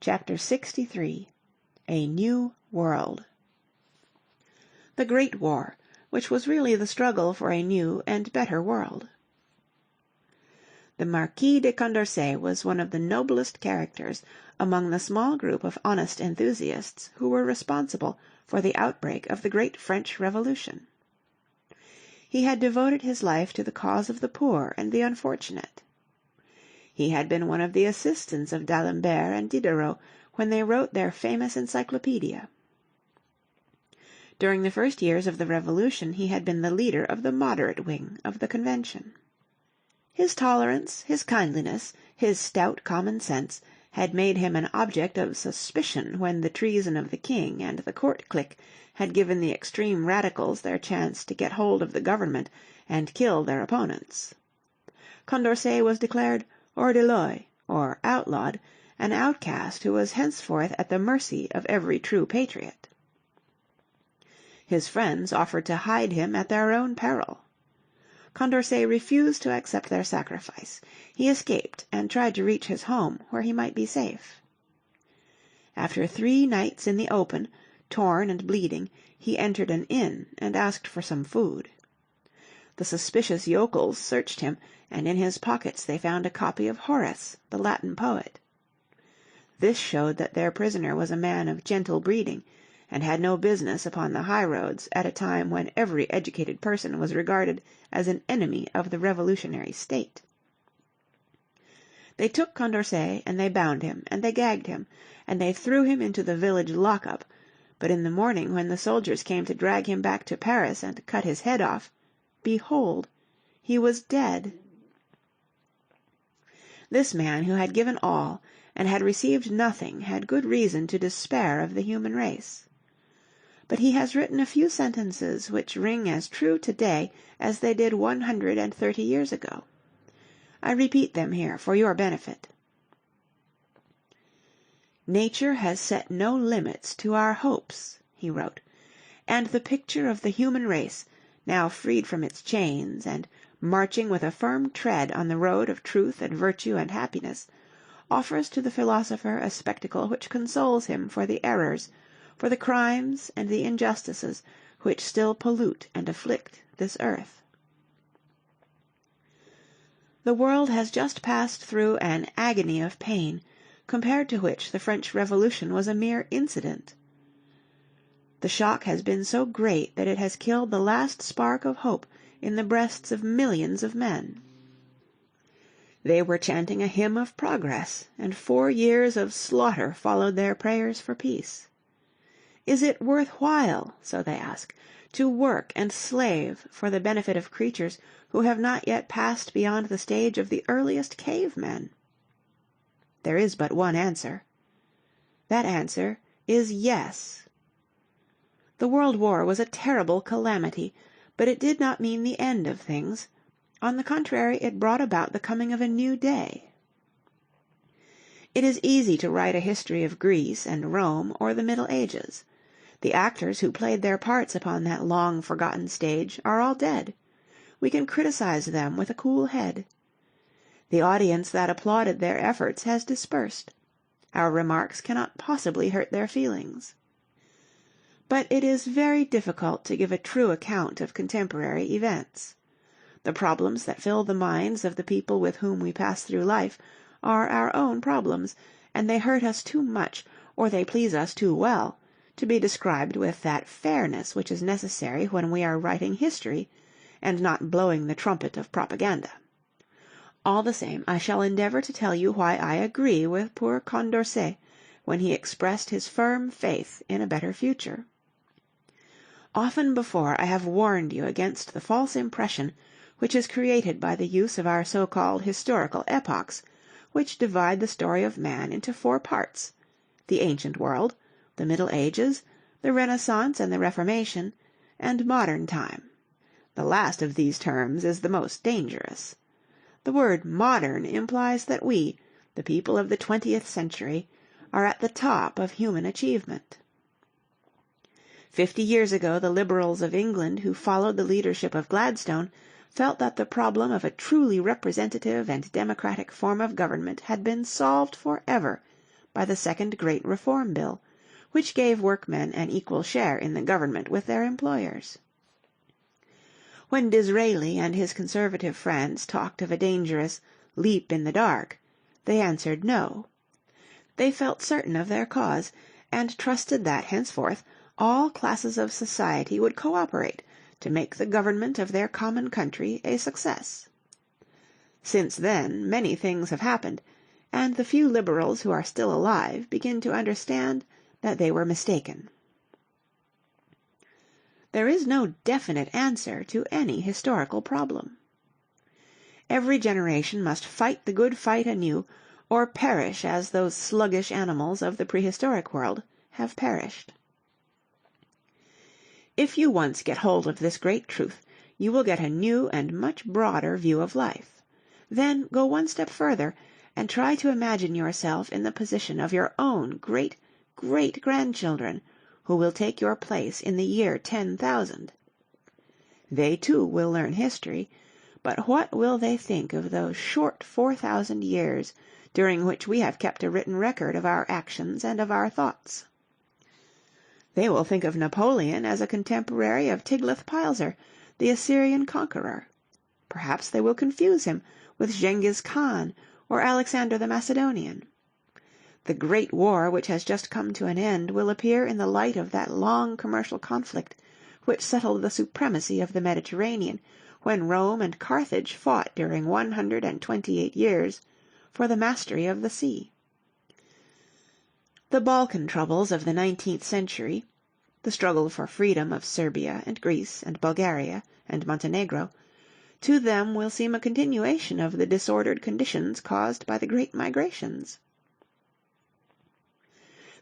Chapter 63. A New World. The Great War, which was really the struggle for a new and better world. The Marquis de Condorcet was one of the noblest characters among the small group of honest enthusiasts who were responsible for the outbreak of the great French Revolution. He had devoted his life to the cause of the poor and the unfortunate. He had been one of the assistants of d'Alembert and Diderot when they wrote their famous encyclopedia. During the first years of the Revolution he had been the leader of the moderate wing of the Convention. His tolerance, his kindliness, his stout common sense had made him an object of suspicion when the treason of the king and the court clique had given the extreme radicals their chance to get hold of the government and kill their opponents. Condorcet was declared hors de loi, or outlawed, an outcast who was henceforth at the mercy of every true patriot. His friends offered to hide him at their own peril. Condorcet refused to accept their sacrifice. He escaped and tried to reach his home, where he might be safe. After 3 nights in the open, torn and bleeding, he entered an inn and asked for some food. The suspicious yokels searched him, and in his pockets they found a copy of Horace, the Latin poet. This showed that their prisoner was a man of gentle breeding, and had no business upon the high roads at a time when every educated person was regarded as an enemy of the revolutionary state. They took Condorcet, and they bound him, and they gagged him, and they threw him into the village lock-up, but in the morning when the soldiers came to drag him back to Paris and cut his head off, behold, he was dead. This man who had given all and had received nothing had good reason to despair of the human race. But he has written a few sentences which ring as true today as they did 130 years ago. I repeat them here for your benefit. "Nature has set no limits to our hopes," he wrote, "and the picture of the human race, now freed from its chains and marching with a firm tread on the road of truth and virtue and happiness, offers to the philosopher a spectacle which consoles him for the errors, for the crimes and the injustices which still pollute and afflict this earth. The world has just passed through an agony of pain, compared to which the French Revolution was a mere incident. The shock has been so great that it has killed the last spark of hope in the breasts of millions of men. They were chanting a hymn of progress, and 4 years of slaughter followed their prayers for peace. Is it worth while, so they ask, to work and slave for the benefit of creatures who have not yet passed beyond the stage of the earliest cave-men? There is but one answer. That answer is yes. The World War was a terrible calamity, but it did not mean the end of things. On the contrary, it brought about the coming of a new day. It is easy to write a history of Greece and Rome or the Middle Ages. The actors who played their parts upon that long-forgotten stage are all dead. We can criticize them with a cool head. The audience that applauded their efforts has dispersed. Our remarks cannot possibly hurt their feelings. But it is very difficult to give a true account of contemporary events. The problems that fill the minds of the people with whom we pass through life are our own problems, and they hurt us too much, or they please us too well, to be described with that fairness which is necessary when we are writing history, and not blowing the trumpet of propaganda. All the same, I shall endeavour to tell you why I agree with poor Condorcet when he expressed his firm faith in a better future. Often before I have warned you against the false impression which is created by the use of our so-called historical epochs, which divide the story of man into 4 parts: the ancient world, the Middle Ages, the Renaissance and the Reformation, and modern time. The last of these terms is the most dangerous. The word modern implies that we, the people of the 20th century, are at the top of human achievement. 50 years ago the Liberals of England who followed the leadership of Gladstone felt that the problem of a truly representative and democratic form of government had been solved for ever by the second Great Reform Bill, which gave workmen an equal share in the government with their employers. When Disraeli and his Conservative friends talked of a dangerous "leap in the dark," they answered no. They felt certain of their cause, and trusted that henceforth all classes of society would co-operate to make the government of their common country a success. Since then many things have happened, and the few Liberals who are still alive begin to understand that they were mistaken. There is no definite answer to any historical problem. Every generation must fight the good fight anew, or perish as those sluggish animals of the prehistoric world have perished. If you once get hold of this great truth, you will get a new and much broader view of life. Then go one step further, and try to imagine yourself in the position of your own great-great-grandchildren, who will take your place in the year 10,000. They too will learn history, but what will they think of those short 4,000 years during which we have kept a written record of our actions and of our thoughts? They will think of Napoleon as a contemporary of Tiglath-Pileser, the Assyrian conqueror. Perhaps they will confuse him with Genghis Khan or Alexander the Macedonian. The great war which has just come to an end will appear in the light of that long commercial conflict which settled the supremacy of the Mediterranean, when Rome and Carthage fought during 128 years for the mastery of the sea. The Balkan troubles of the 19th century, the struggle for freedom of Serbia and Greece and Bulgaria and Montenegro, to them will seem a continuation of the disordered conditions caused by the great migrations.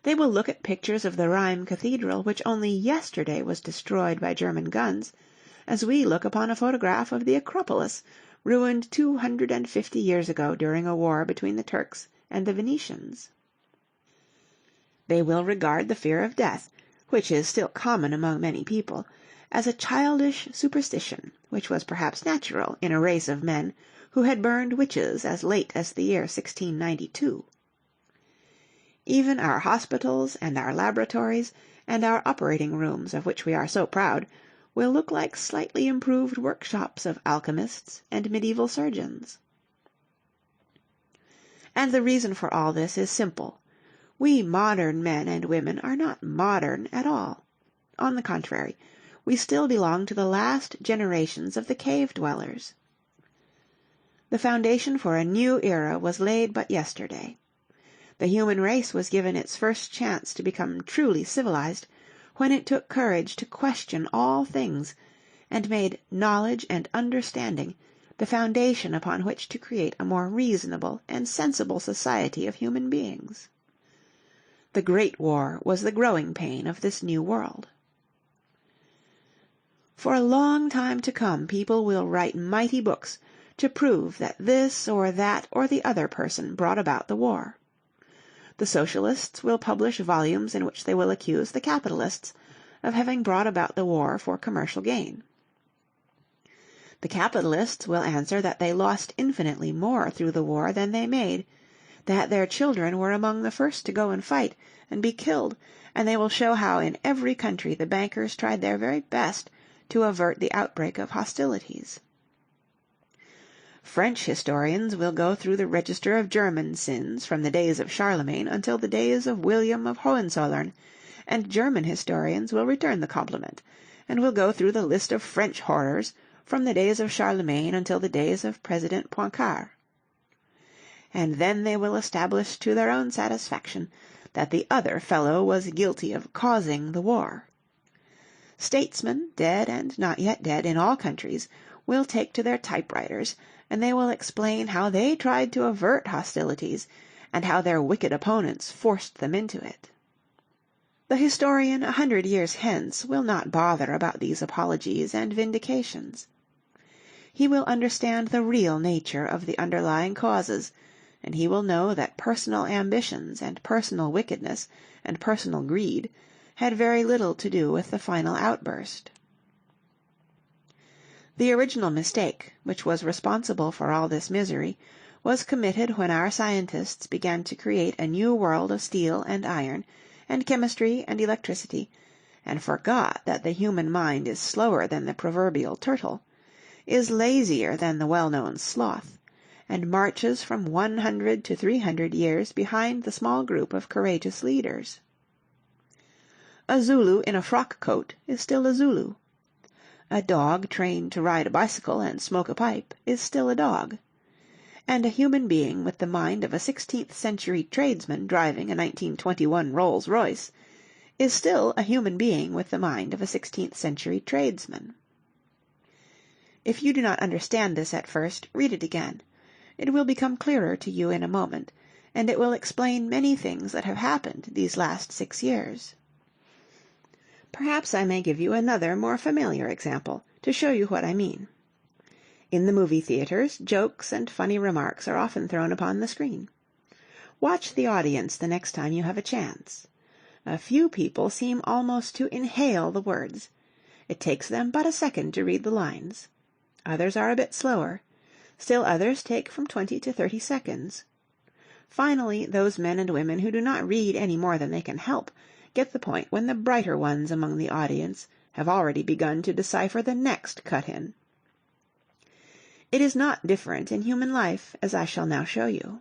They will look at pictures of the Rheims Cathedral which only yesterday was destroyed by German guns, as we look upon a photograph of the Acropolis, ruined 250 years ago during a war between the Turks and the Venetians. They will regard the fear of death, which is still common among many people, as a childish superstition which was perhaps natural in a race of men who had burned witches as late as the year 1692. Even our hospitals and our laboratories and our operating rooms, of which we are so proud, will look like slightly improved workshops of alchemists and medieval surgeons. And the reason for all this is simple. We modern men and women are not modern at all. On the contrary, we still belong to the last generations of the cave dwellers. The foundation for a new era was laid but yesterday. The human race was given its first chance to become truly civilized when it took courage to question all things, and made knowledge and understanding the foundation upon which to create a more reasonable and sensible society of human beings. The Great War was the growing pain of this new world. For a long time to come people will write mighty books to prove that this or that or the other person brought about the war. The Socialists will publish volumes in which they will accuse the Capitalists of having brought about the war for commercial gain. The Capitalists will answer that they lost infinitely more through the war than they made, that their children were among the first to go and fight and be killed, and they will show how in every country the bankers tried their very best to avert the outbreak of hostilities. French historians will go through the register of German sins from the days of Charlemagne until the days of William of Hohenzollern, and German historians will return the compliment, and will go through the list of French horrors from the days of Charlemagne until the days of President Poincaré. And then they will establish to their own satisfaction that the other fellow was guilty of causing the war. Statesmen, dead and not yet dead in all countries, will take to their typewriters, and they will explain how they tried to avert hostilities, and how their wicked opponents forced them into it. The historian 100 years hence will not bother about these apologies and vindications. He will understand the real nature of the underlying causes, and he will know that personal ambitions and personal wickedness and personal greed had very little to do with the final outburst. The original mistake, which was responsible for all this misery, was committed when our scientists began to create a new world of steel and iron, and chemistry and electricity, and forgot that the human mind is slower than the proverbial turtle, is lazier than the well-known sloth, and marches from 100 to 300 years behind the small group of courageous leaders. A Zulu in a frock-coat is still a Zulu. A dog trained to ride a bicycle and smoke a pipe is still a dog. And a human being with the mind of a 16th-century tradesman driving a 1921 Rolls-Royce is still a human being with the mind of a 16th-century tradesman. If you do not understand this at first, read it again. It will become clearer to you in a moment, and it will explain many things that have happened these last 6 years. Perhaps I may give you another more familiar example, to show you what I mean. In the movie theaters, jokes and funny remarks are often thrown upon the screen. Watch the audience the next time you have a chance. A few people seem almost to inhale the words. It takes them but a second to read the lines. Others are a bit slower. Still others take from 20 to 30 seconds. Finally, those men and women who do not read any more than they can help get the point when the brighter ones among the audience have already begun to decipher the next cut-in. It is not different in human life, as I shall now show you.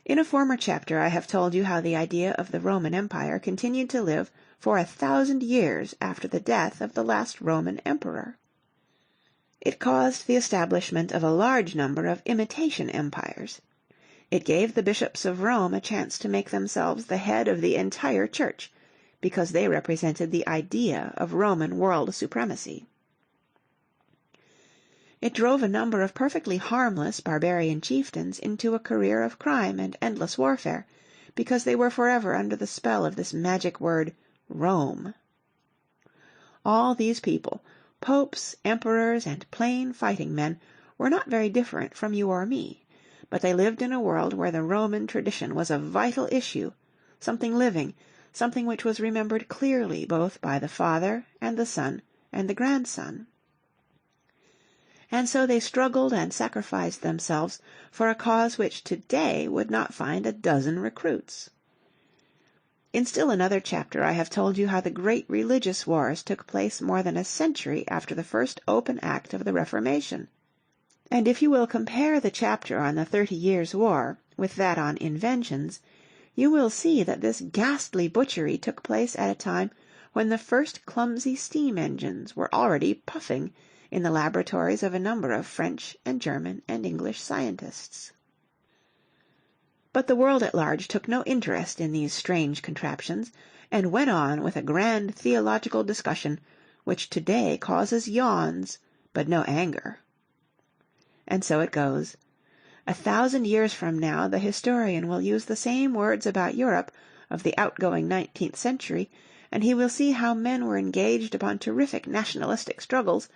In a former chapter I have told you how the idea of the Roman Empire continued to live for 1,000 years after the death of the last Roman emperor. It caused the establishment of a large number of imitation empires. It gave the bishops of Rome a chance to make themselves the head of the entire church, because they represented the idea of Roman world supremacy. It drove a number of perfectly harmless barbarian chieftains into a career of crime and endless warfare, because they were forever under the spell of this magic word, Rome. All these people, popes, emperors, and plain fighting men, were not very different from you or me, but they lived in a world where the Roman tradition was a vital issue, something living, something which was remembered clearly both by the father and the son and the grandson. And so they struggled and sacrificed themselves for a cause which today would not find a dozen recruits. In still another chapter I have told you how the great religious wars took place more than a century after the first open act of the Reformation. And if you will compare the chapter on the 30 Years' War with that on inventions, you will see that this ghastly butchery took place at a time when the first clumsy steam engines were already puffing in the laboratories of a number of French and German and English scientists. But the world at large took no interest in these strange contraptions, and went on with a grand theological discussion which today causes yawns, but no anger. And so it goes. 1,000 years from now the historian will use the same words about Europe of the outgoing 19th century, and he will see how men were engaged upon terrific nationalistic struggles,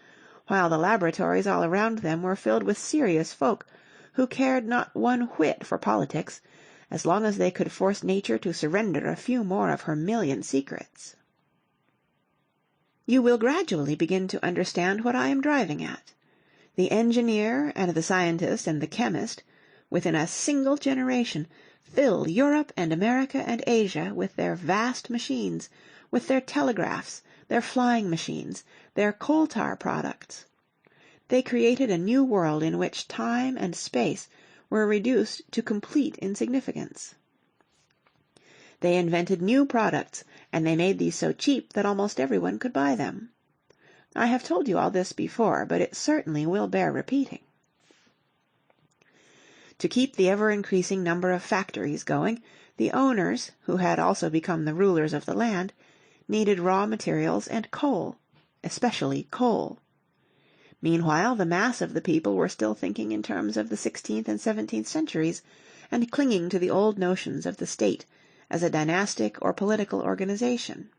while the laboratories all around them were filled with serious folk who cared not one whit for politics, as long as they could force nature to surrender a few more of her million secrets. You will gradually begin to understand what I am driving at. The engineer and the scientist and the chemist, within a single generation, filled Europe and America and Asia with their vast machines, with their telegraphs, their flying machines, their coal-tar products. They created a new world in which time and space were reduced to complete insignificance. They invented new products, and they made these so cheap that almost everyone could buy them. I have told you all this before, but it certainly will bear repeating. To keep the ever-increasing number of factories going, the owners, who had also become the rulers of the land, needed raw materials and coal, especially coal. Meanwhile, the mass of the people were still thinking in terms of the 16th and 17th centuries, and clinging to the old notions of the state as a dynastic or political organization.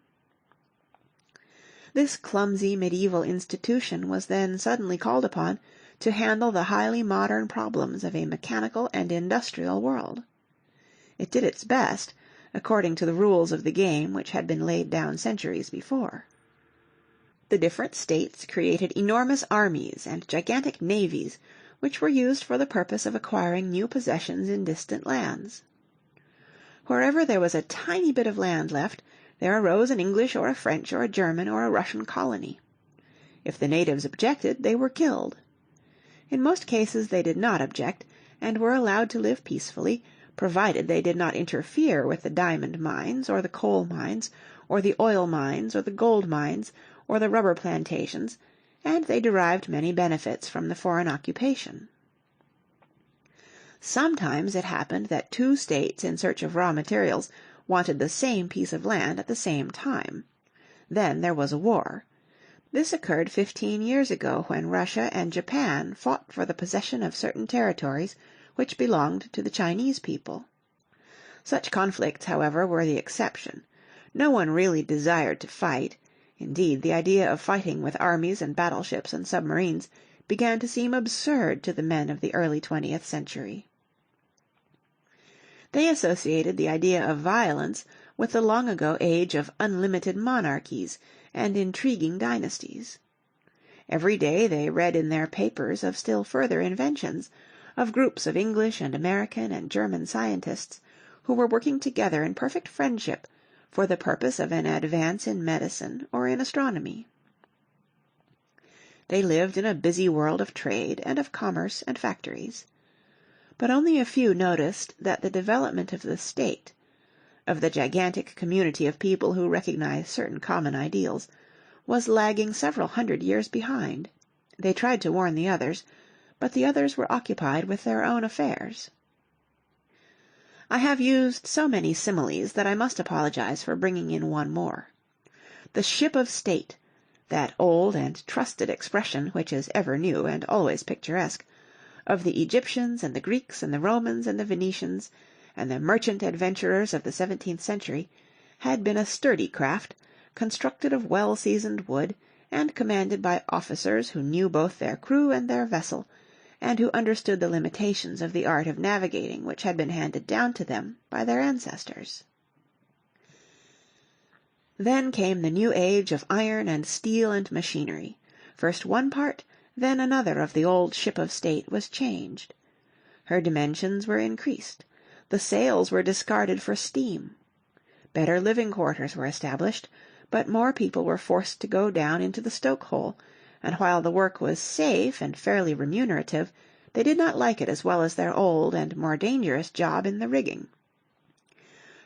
This clumsy medieval institution was then suddenly called upon to handle the highly modern problems of a mechanical and industrial world. It did its best, according to the rules of the game which had been laid down centuries before. The different states created enormous armies and gigantic navies, which were used for the purpose of acquiring new possessions in distant lands. Wherever there was a tiny bit of land left, there arose an English or a French or a German or a Russian colony. If the natives objected, they were killed. In most cases they did not object, and were allowed to live peacefully, provided they did not interfere with the diamond mines, or the coal mines, or the oil mines, or the gold mines, or the rubber plantations, and they derived many benefits from the foreign occupation. Sometimes it happened that two states in search of raw materials wanted the same piece of land at the same time. Then there was a war. This occurred 15 years ago when Russia and Japan fought for the possession of certain territories which belonged to the Chinese people. Such conflicts, however, were the exception. No one really desired to fight. Indeed, the idea of fighting with armies and battleships and submarines began to seem absurd to the men of the early 20th century. They associated the idea of violence with the long ago age of unlimited monarchies and intriguing dynasties. Every day they read in their papers of still further inventions, of groups of English and American and German scientists who were working together in perfect friendship for the purpose of an advance in medicine or in astronomy. They lived in a busy world of trade and of commerce and factories. But only a few noticed that the development of the state, of the gigantic community of people who recognized certain common ideals, was lagging several hundred years behind. They tried to warn the others, but the others were occupied with their own affairs. I have used so many similes that I must apologize for bringing in one more. The ship of state, that old and trusted expression which is ever new and always picturesque, of the Egyptians and the Greeks and the Romans and the Venetians and the merchant adventurers of the 17th century, had been a sturdy craft, constructed of well-seasoned wood, and commanded by officers who knew both their crew and their vessel, and who understood the limitations of the art of navigating which had been handed down to them by their ancestors. Then came the new age of iron and steel and machinery. First one part, then another of the old ship of state was changed. Her dimensions were increased. The sails were discarded for steam. Better living quarters were established, but more people were forced to go down into the stoke-hole, and while the work was safe and fairly remunerative, they did not like it as well as their old and more dangerous job in the rigging.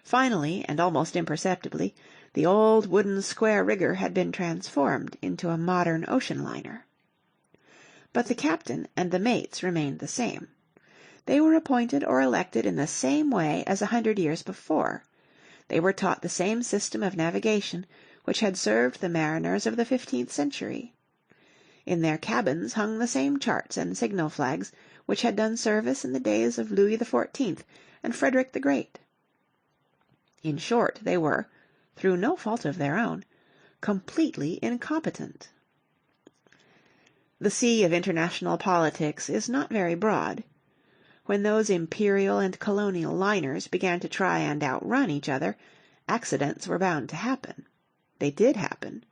Finally, and almost imperceptibly, the old wooden square rigger had been transformed into a modern ocean liner. But the captain and the mates remained the same. They were appointed or elected in the same way as 100 years before. They were taught the same system of navigation which had served the mariners of the 15th century. In their cabins hung the same charts and signal flags which had done service in the days of Louis XIV and Frederick the Great. In short, they were, through no fault of their own, completely incompetent. The sea of international politics is not very broad. When those imperial and colonial liners began to try and outrun each other, accidents were bound to happen. They did happen.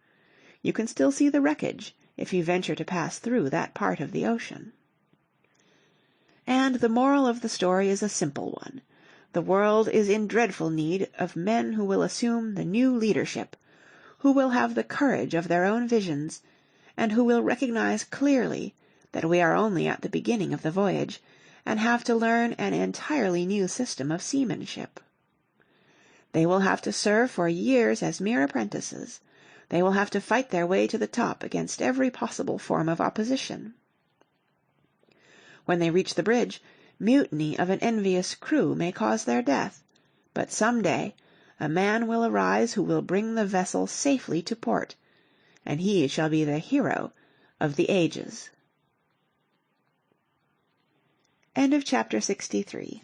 You can still see the wreckage if you venture to pass through that part of the ocean. And the moral of the story is a simple one. The world is in dreadful need of men who will assume the new leadership, who will have the courage of their own visions, and who will recognize clearly that we are only at the beginning of the voyage, and have to learn an entirely new system of seamanship. They will have to serve for years as mere apprentices. They will have to fight their way to the top against every possible form of opposition. When they reach the bridge, mutiny of an envious crew may cause their death, but some day a man will arise who will bring the vessel safely to port, and he shall be the hero of the ages. End of chapter 63.